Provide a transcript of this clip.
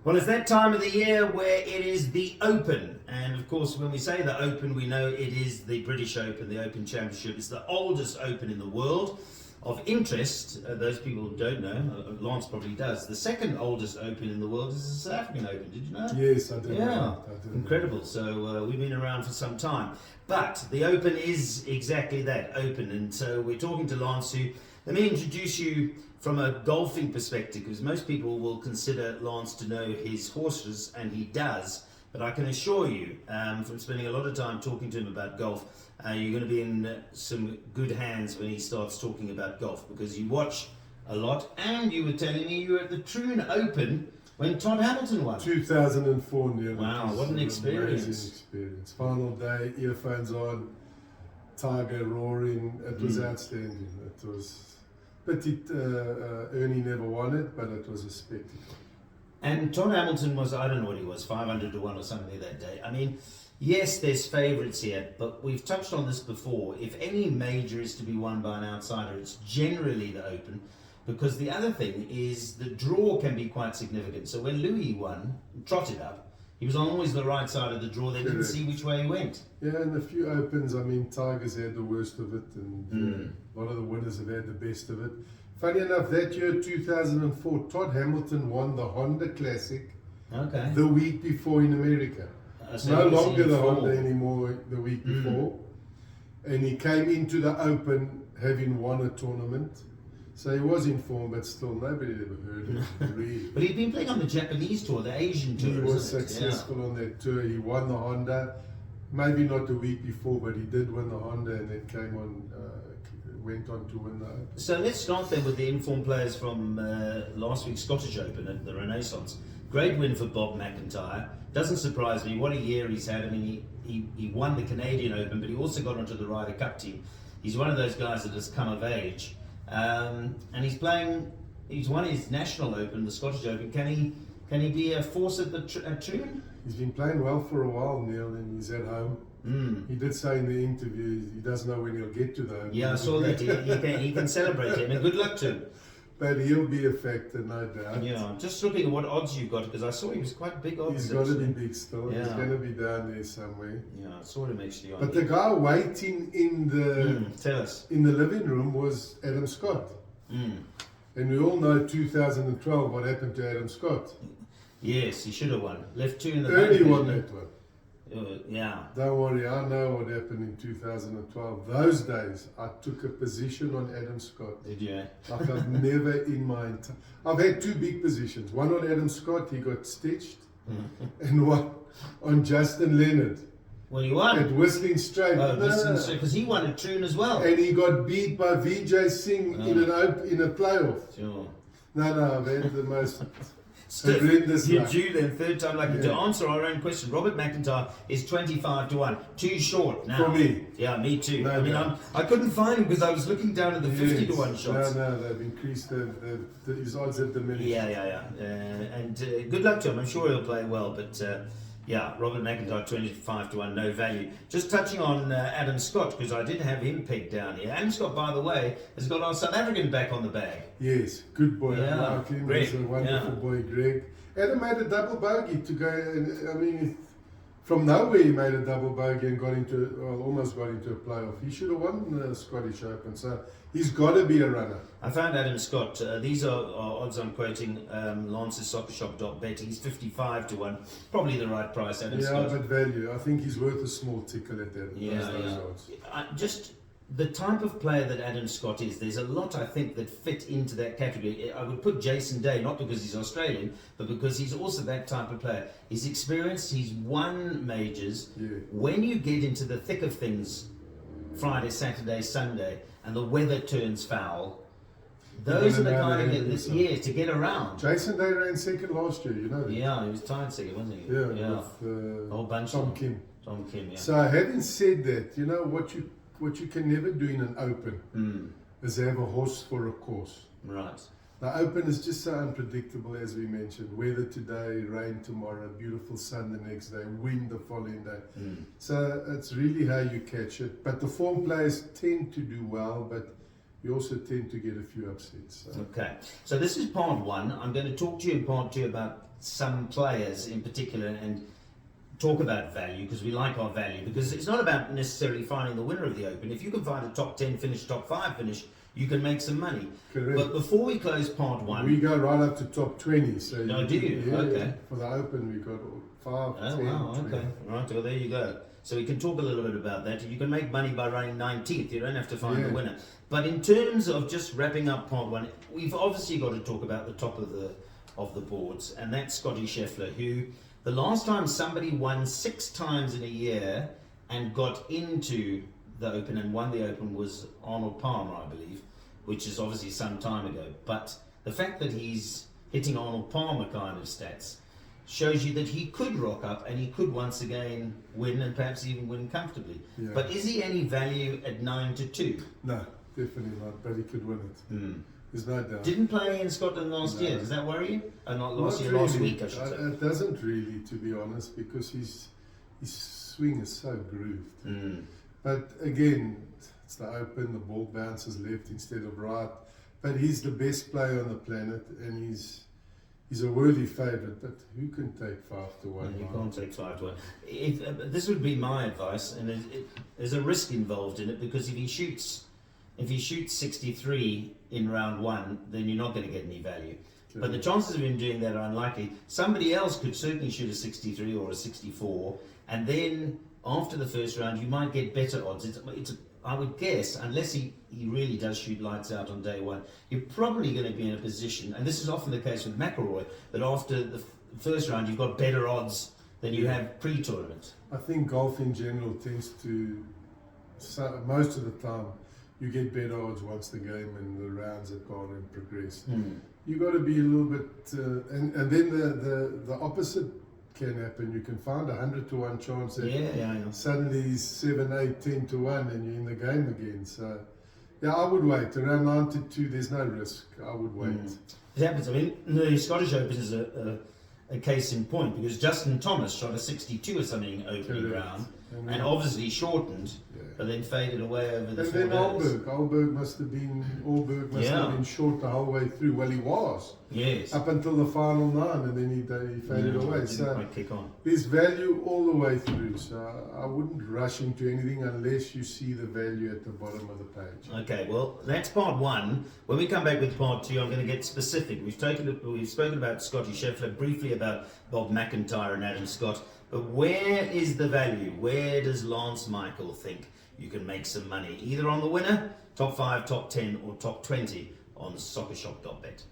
Well, it's that time of the year where it is the Open. And of course, when we say the Open, we know it is the British Open, the Open Championship. It's the oldest Open in the world. Of interest, those people who don't know, Lance probably does, the second oldest Open in the world is the South African Open. Did you know? Yes, I did. Yeah, incredible. So we've been around for some time. But the Open is exactly that, Open. And so we're talking to Lance, who, let me introduce you from a golfing perspective, because most people will consider Lance to know his horses, and he does. But I can assure you, from spending a lot of time talking to him about golf, you're going to be in some good hands when he starts talking about golf, because you watch a lot, and you were telling me you were at the Troon Open when Todd Hamilton won. 2004, Neil. Wow, what an experience. Amazing experience. Final day, earphones on, Tiger roaring. It was outstanding. It was pity Ernie never won it, but it was a spectacle. And Todd Hamilton was, I don't know what he was, 500 to 1 or something that day. I mean, yes, there's favourites here, but we've touched on this before. If any major is to be won by an outsider, it's generally the Open, because the other thing is the draw can be quite significant. So when Louis won, trotted up, he was on always the right side of the draw. They didn't see which way he went. Yeah, and a few Opens, I mean, Tiger's had the worst of it, and a lot of the winners have had the best of it. Funny enough, that year, 2004, Todd Hamilton won the Honda Classic the week before in America. No longer the Honda anymore, the week before. And he came into the Open having won a tournament. So he was in form, but still nobody had ever heard of him. Really. But he'd been playing on the Japanese tour, the Asian tour. He was successful on that tour. He won the Honda. Maybe not the week before, but he did win the Honda, and then came on, went on to win the Open. So let's start then with the informed players from last week's Scottish Open at the Renaissance. Great win for Bob McIntyre. Doesn't surprise me. What a year he's had. I mean, he won the Canadian Open, but he also got onto the Ryder Cup team. He's one of those guys that has come of age. And he's won his National Open, the Scottish Open. Can he be a force at Troon? He's been playing well for a while, Neil, and he's at home. He did say in the interview he doesn't know when he'll get to the Open. Yeah, I saw that. He can celebrate him, and good luck to him. But he'll be a factor, no doubt. Yeah, I'm just looking at what odds you've got, because I saw he was quite big odds. He's got to be big still. Yeah. He's going to be down there somewhere. Yeah, I saw him actually on. But the guy waiting in the tell us in the living room was Adam Scott. And we all know 2012 what happened to Adam Scott. Yes, he should have won. Left two in the Early won that one. Yeah. Don't worry, I know what happened in 2012. Those days, I took a position on Adam Scott. Did you? Like I've never in my entire... I've had two big positions. One on Adam Scott, he got stitched, and one on Justin Leonard. Well, he won. At Whistling Straight. Oh, Whistling Straight, because he won at Troon as well. And he got beat by Vijay Singh in a playoff. Sure. No, I've had the most... horrendous You're luck. due then, third time lucky. To answer our own question, Robert McIntyre is 25 to 1. Too short now. For me. Yeah, me too. No. I couldn't find him because I was looking down at the 50 to 1 shots. No, they've increased his odds have diminished. Yeah. And good luck to him. I'm sure he'll play well, but yeah, Robert McIntyre 25 to 1, no value. Just touching on Adam Scott, because I did have him pegged down here. Adam Scott, by the way, has got our South African back on the bag. Yes, good boy. Yeah, I like him. Greg. He's a wonderful boy, Greg. Adam made a double bogey to go, I mean, from nowhere he made a double bogey and almost got into a playoff. He should have won the Scottish Open, so he's got to be a runner. I found Adam Scott. These are odds I'm quoting. Lance's Soccershop.bet. He's 55 to 1. Probably the right price, Adam Scott. Yeah, but value. I think he's worth a small tickle at that. Yeah. Just the type of player that Adam Scott is, there's a lot, I think, that fit into that category. I would put Jason Day, not because he's Australian, but because he's also that type of player. He's experienced, he's won majors. Yeah. When you get into the thick of things, Friday, Saturday, Sunday, and the weather turns foul, those are the kind of years to get around. Jason Day ran second last year, you know that. Yeah, he was tied second, wasn't he? Yeah. With a whole bunch Tom Kim. Tom Kim, yeah. So having said that, you know what you can never do in an Open is have a horse for a course. Right. The Open is just so unpredictable, as we mentioned. Weather today, rain tomorrow, beautiful sun the next day, wind the following day. So it's really how you catch it. But the form players tend to do well, but you also tend to get a few upsets. So. Okay. So this is part one. I'm going to talk to you in part two about some players in particular and talk about value, because we like our value, because it's not about necessarily finding the winner of the Open. If you can find a top 10 finish, top 5 finish, you can make some money. Correct. But before we close part 1, we go right up to top 20. So do you? Yeah, Okay. For the Open, we got 5, Oh 10, wow, 20. okay. Right, well there you go. So we can talk a little bit about that. You can make money by running 19th. You don't have to find the winner. But in terms of just wrapping up part 1, we've obviously got to talk about the top of the boards, and that's Scotty Scheffler, who the last time somebody won 6 times in a year and got into the Open and won the Open was Arnold Palmer, I believe, which is obviously some time ago. But the fact that he's hitting Arnold Palmer kind of stats shows you that he could rock up and he could once again win, and perhaps even win comfortably. Yeah. But is he any value at 9-2? No, definitely not. But he could win it. There's no doubt. Didn't play in Scotland last year. Does that worry you? Not last year, last week, I should say. It doesn't really, to be honest, because his swing is so grooved. But again, it's the Open, the ball bounces left instead of right. But he's the best player on the planet, and he's a worthy favourite. But who can take 5-1? You can't take 5-1. This would be my advice, and there's a risk involved in it, because if he shoots 63 in round 1, then you're not going to get any value. But the chances of him doing that are unlikely. Somebody else could certainly shoot a 63 or a 64, and then after the first round, you might get better odds. I would guess, unless he really does shoot lights out on day 1, you're probably going to be in a position, and this is often the case with McIlroy, that after the first round, you've got better odds than you have pre-tournament. I think golf in general tends to, most of the time, you get better odds once the game and the rounds have gone and progressed. You got to be a little bit, and then the opposite can happen. You can find 100-1 chance that suddenly 7, 8, 10-1, and you're in the game again. So, yeah, I would wait. Around 9-2, there's no risk. I would wait. It happens. I mean, the Scottish Open is a case in point, because Justin Thomas shot a 62 or something opening round, and obviously shortened, but then faded away over the 4 days. And then Alberg must have been short the whole way through. Well, he was. Yes. Up until the final 9, and then he faded away. Didn't quite kick on. There's value all the way through, so I wouldn't rush into anything unless you see the value at the bottom of the page. Okay, well, that's part 1. When we come back with part 2, I'm going to get specific. We've spoken about Scotty Scheffler, briefly about Bob McIntyre and Adam Scott, but where is the value? Where does Lance Michael think you can make some money? Either on the winner, top 5, top 10, or top 20 on Soccershop.bet.